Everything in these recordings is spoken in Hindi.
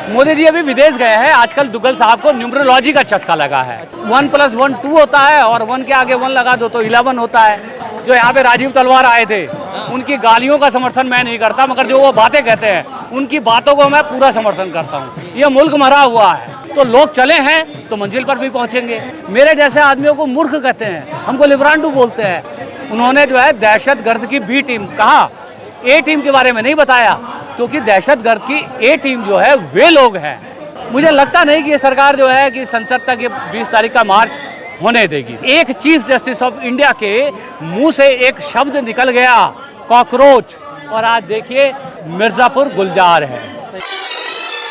मोदी जी अभी विदेश गए हैं। आजकल दुग्गल साहब को न्यूमरोलॉजी का चस्का लगा है। 1+1 2 होता है और 1 के आगे 1 लगा दो तो 11 होता है। जो यहाँ पे राजीव तलवार आए थे, उनकी गालियों का समर्थन मैं नहीं करता, मगर जो वो बातें कहते हैं उनकी बातों को मैं पूरा समर्थन करता हूँ। ये मुल्क मरा हुआ है, तो लोग चले हैं तो मंजिल पर भी पहुँचेंगे। मेरे जैसे आदमियों को मूर्ख कहते हैं, हमको लिब्रांडू बोलते हैं। उन्होंने जो है दहशतगर्द की बी टीम कहा, ए टीम के बारे में नहीं बताया, क्योंकि दहशतगर्द की ए टीम जो है वे लोग हैं। मुझे लगता नहीं कि ये सरकार जो है कि संसद तक ये 20 तारीख का मार्च होने देगी। एक चीफ जस्टिस ऑफ इंडिया के मुंह से एक शब्द निकल गया, कॉकरोच, और आज देखिए मिर्जापुर गुलजार है।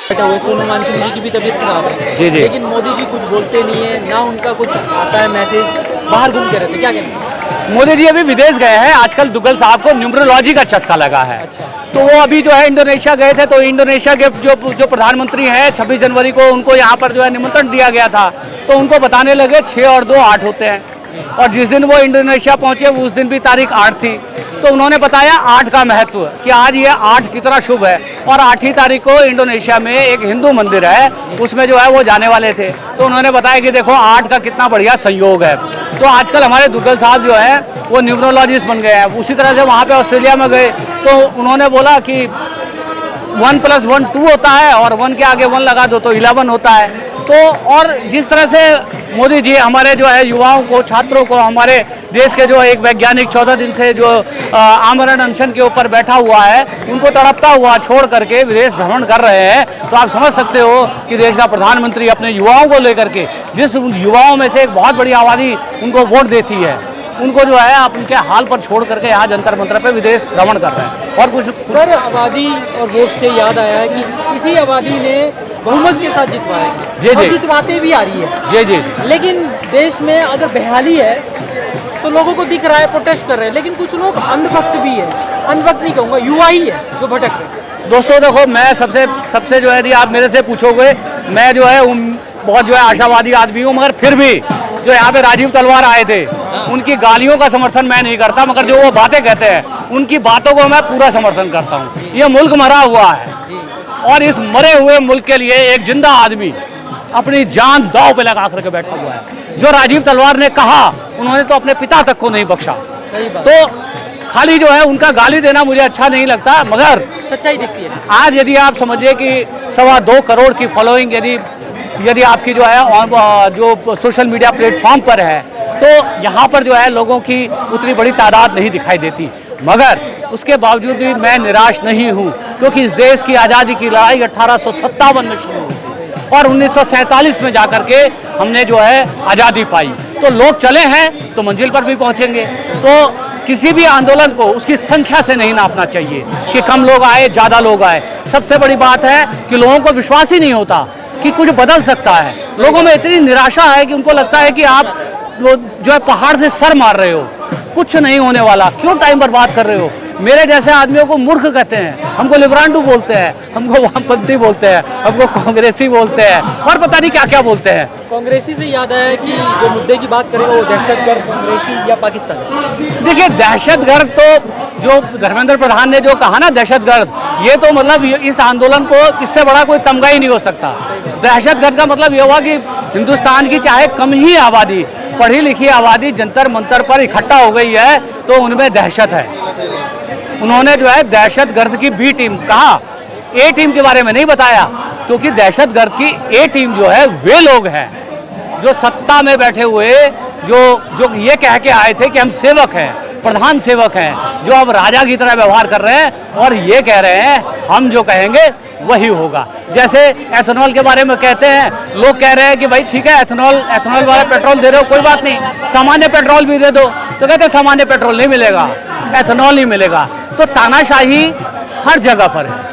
सोनम वांगचुक जी की भी तबीयत खराब है जी जी, लेकिन मोदी जी कुछ बोलते नहीं है, ना उनका कुछ आता है मैसेज, बाहर घूम के रहते, क्या कहते हैं? मोदी जी अभी विदेश गए हैं। आजकल दुग्गल साहब को न्यूमरोलॉजी का चस्का लगा है। तो वो अभी जो है इंडोनेशिया गए थे, तो इंडोनेशिया के जो प्रधानमंत्री हैं 26 जनवरी को उनको यहाँ पर जो है निमंत्रण दिया गया था, तो उनको बताने लगे 6 और 2 8 होते हैं। और जिस दिन वो इंडोनेशिया पहुँचे उस दिन भी तारीख 8 थी, तो उन्होंने बताया 8 का महत्व कि आज ये 8 कितना शुभ है। और 8ही तारीख को इंडोनेशिया में एक हिंदू मंदिर है, उसमें जो है वो जाने वाले थे, तो उन्होंने बताया कि देखो 8 का कितना बढ़िया संयोग है। तो आजकल हमारे दुग्गल साहब जो है वो न्यूमरोलॉजिस्ट बन गए हैं। उसी तरह से वहाँ पे ऑस्ट्रेलिया में गए तो उन्होंने बोला कि 1+1 2 होता है और 1 के आगे 1 लगा दो तो 11 होता है। तो और जिस तरह से मोदी जी हमारे जो है युवाओं को, छात्रों को, हमारे देश के जो एक वैज्ञानिक 14 दिन से जो आमरण अनशन के ऊपर बैठा हुआ है, उनको तड़पता हुआ छोड़ करके विदेश भ्रमण कर रहे हैं, तो आप समझ सकते हो कि देश का प्रधानमंत्री अपने युवाओं को लेकर के, जिस युवाओं में से एक बहुत बड़ी आबादी उनको वोट देती है, उनको जो है आप उनके हाल पर छोड़ करके यहाँ जंतर मंतर पे विदेश भ्रमण कर रहे हैं। और कुछ सर, आबादी और वोट से याद आया है कि इसी आबादी ने बहुमत के साथ जितवाया जी और जी, जितवाते भी आ रही है। जी जी, लेकिन देश में अगर बहाली है तो लोगों को दिख रहा है, प्रोटेस्ट कर रहे हैं, लेकिन कुछ लोग अंधभक्त भी है, अंधभक्त नहीं कहूँगा, युवा ही है जो भटक रहे। दोस्तों देखो, मैं सबसे जो है यदि आप मेरे से पूछोगे, मैं जो है बहुत जो है आशावादी आदमी हूँ, मगर फिर भी जो यहाँ पे राजीव तलवार आए थे उनकी गालियों का समर्थन मैं नहीं करता, मगर जो वो बातें कहते हैं उनकी बातों को मैं पूरा समर्थन करता हूँ। ये मुल्क मरा हुआ है और इस मरे हुए मुल्क के लिए एक जिंदा आदमी अपनी जान दांव पे लगा करके बैठा हुआ है। जो राजीव तलवार ने कहा, उन्होंने तो अपने पिता तक को नहीं बख्शा। तो खाली जो है उनका गाली देना मुझे अच्छा नहीं लगता, मगर सच्चाई दिखती है। आज यदि आप समझिए कि 2.25 करोड़ की फॉलोइंग यदि आपकी जो है जो सोशल मीडिया प्लेटफॉर्म पर है, तो यहाँ पर जो है लोगों की उतनी बड़ी तादाद नहीं दिखाई देती, मगर उसके बावजूद भी मैं निराश नहीं हूँ, क्योंकि इस देश की आज़ादी की लड़ाई 1857 में शुरू हुई और 1947 में जाकर के हमने जो है आज़ादी पाई। तो लोग चले हैं तो मंजिल पर भी पहुँचेंगे। तो किसी भी आंदोलन को उसकी संख्या से नहीं नापना चाहिए कि कम लोग आए, ज़्यादा लोग आए। सबसे बड़ी बात है कि लोगों को विश्वास ही नहीं होता कि कुछ बदल सकता है। लोगों में इतनी निराशा है कि उनको लगता है कि आप जो है पहाड़ से सर मार रहे हो, कुछ नहीं होने वाला, क्यों टाइम बर्बाद कर रहे हो। मेरे जैसे आदमियों को मूर्ख कहते हैं, हमको लिब्रांडू बोलते हैं, हमको वामपंथी बोलते हैं, हमको कांग्रेसी बोलते हैं और पता नहीं क्या क्या बोलते हैं। कांग्रेसी से याद आया कि जो मुद्दे की बात करें वो दहशतगर्द, कांग्रेसी या पाकिस्तान। देखिए, दहशतगर्द तो जो धर्मेंद्र प्रधान ने जो कहा ना दहशतगर्द, ये तो मतलब इस आंदोलन को इससे बड़ा कोई तमगा ही नहीं हो सकता। दहशतगर्द का मतलब ये हुआ कि हिंदुस्तान की चाहे कम ही आबादी, पढ़ी लिखी आबादी जंतर मंतर पर इकट्ठा हो गई है, तो उनमें दहशत है। उन्होंने जो है दहशतगर्द की बी टीम कहा, ए टीम के बारे में नहीं बताया, क्योंकि दहशतगर्द की ए टीम जो है वे लोग हैं जो सत्ता में बैठे हुए, जो ये कह के आए थे कि हम सेवक हैं, प्रधान सेवक हैं, जो अब राजा की तरह व्यवहार कर रहे हैं और ये कह रहे हैं हम जो कहेंगे वही होगा। जैसे एथेनॉल के बारे में कहते हैं, लोग कह रहे हैं कि भाई ठीक है, एथेनॉल वाला पेट्रोल दे रहे हो, कोई बात नहीं, सामान्य पेट्रोल भी दे दो, तो कहते हैं सामान्य पेट्रोल नहीं मिलेगा, एथेनॉल ही मिलेगा। तो तानाशाही हर जगह पर है।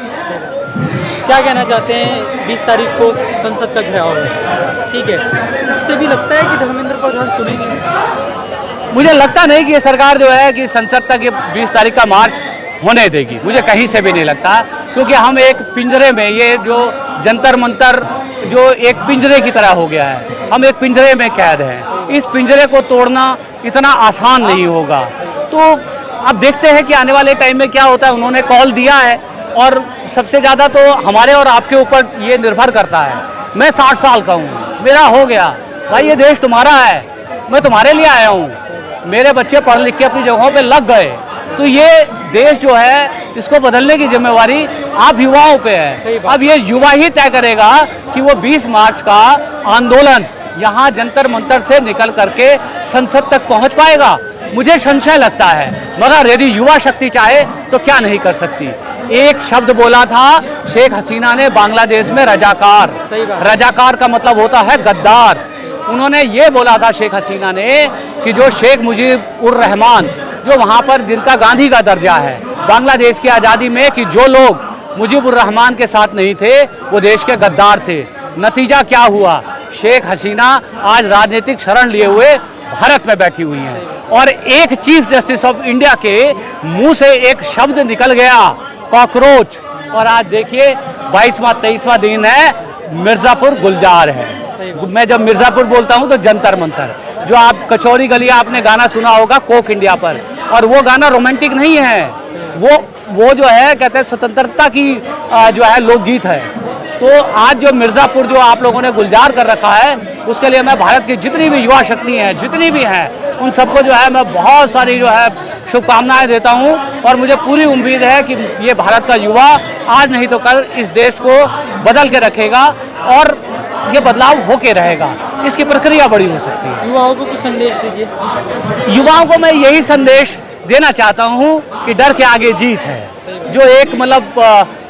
क्या कहना चाहते हैं 20 तारीख को संसद का घेराव है, ठीक है, उससे भी लगता है कि धर्मेंद्र प्रधान सुनेंगे? मुझे लगता नहीं कि ये सरकार जो है कि संसद तक ये 20 तारीख का मार्च होने देगी, मुझे कहीं से भी नहीं लगता, क्योंकि हम एक पिंजरे में, ये जो जंतर मंतर जो एक पिंजरे की तरह हो गया है, हम एक पिंजरे में कैद हैं। इस पिंजरे को तोड़ना इतना आसान नहीं होगा। तो अब देखते हैं कि आने वाले टाइम में क्या होता है। उन्होंने कॉल दिया है और सबसे ज़्यादा तो हमारे और आपके ऊपर ये निर्भर करता है। मैं 60 साल का हूँ, मेरा हो गया, भाई ये देश तुम्हारा है, मैं तुम्हारे लिए आया हूँ, मेरे बच्चे पढ़ लिख के अपनी जगहों पे लग गए, तो ये देश जो है इसको बदलने की जिम्मेवारी आप युवाओं पे है। अब ये युवा ही तय करेगा कि वो 20 मार्च का आंदोलन यहाँ जंतर मंतर से निकल करके संसद तक पहुँच पाएगा। मुझे संशय लगता है, मगर यदि युवा शक्ति चाहे तो क्या नहीं कर सकती। एक शब्द बोला था शेख हसीना ने बांग्लादेश में रजाकार, रजाकार का मतलब होता है गद्दार। उन्होंने ये बोला था शेख हसीना ने कि जो शेख मुजीबुर रहमान, जो वहाँ पर जिनका गांधी का दर्जा है बांग्लादेश की आज़ादी में, कि जो लोग मुजीबुर रहमान के साथ नहीं थे वो देश के गद्दार थे। नतीजा क्या हुआ, शेख हसीना आज राजनीतिक शरण लिए हुए भारत में बैठी हुई हैं, और एक चीफ जस्टिस ऑफ इंडिया के मुंह से एक शब्द निकल गया, कॉकरोच, और आज देखिए 22वां 23वां दिन है, मिर्ज़ापुर गुलजार है। मैं जब मिर्ज़ापुर बोलता हूं तो जंतर मंतर, जो आप कचौरी गली आपने गाना सुना होगा कोक इंडिया पर, और वो गाना रोमांटिक नहीं है, वो जो है कहते हैं स्वतंत्रता की जो है लोकगीत है। तो आज जो मिर्ज़ापुर जो आप लोगों ने गुलजार कर रखा है, उसके लिए मैं भारत की जितनी भी युवा शक्ति हैं, जितनी भी हैं, उन सबको जो है मैं बहुत सारी जो है शुभकामनाएं देता हूं, और मुझे पूरी उम्मीद है कि ये भारत का युवा आज नहीं तो कल इस देश को बदल के रखेगा, और ये बदलाव होके रहेगा। इसकी प्रक्रिया बड़ी हो सकती है। युवाओं को कुछ संदेश दीजिए। युवाओं को मैं यही संदेश देना चाहता हूं कि डर के आगे जीत है। जो एक मतलब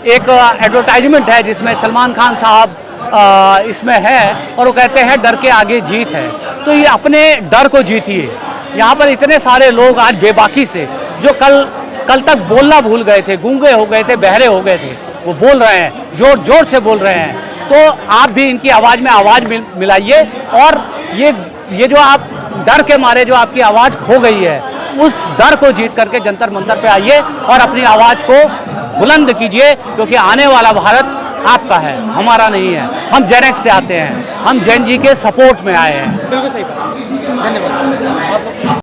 एक एडवर्टाइजमेंट है जिसमें सलमान खान साहब इसमें है, और वो कहते हैं डर के आगे जीत है। तो ये अपने डर को जीतिए। यहाँ पर इतने सारे लोग आज बेबाकी से, जो कल तक बोलना भूल गए थे, गूंगे हो गए थे, बहरे हो गए थे, वो बोल रहे हैं, जोर जोर से बोल रहे हैं। तो आप भी इनकी आवाज़ में आवाज़ मिलाइए, और ये जो आप डर के मारे जो आपकी आवाज़ खो गई है, उस डर को जीत करके जंतर मंतर पे आइए और अपनी आवाज़ को बुलंद कीजिए, क्योंकि आने वाला भारत आपका है, हमारा नहीं है। हम जेन एक्स से आते हैं, हम जेन जी के सपोर्ट में आए हैं। बिल्कुल सही बात, धन्यवाद।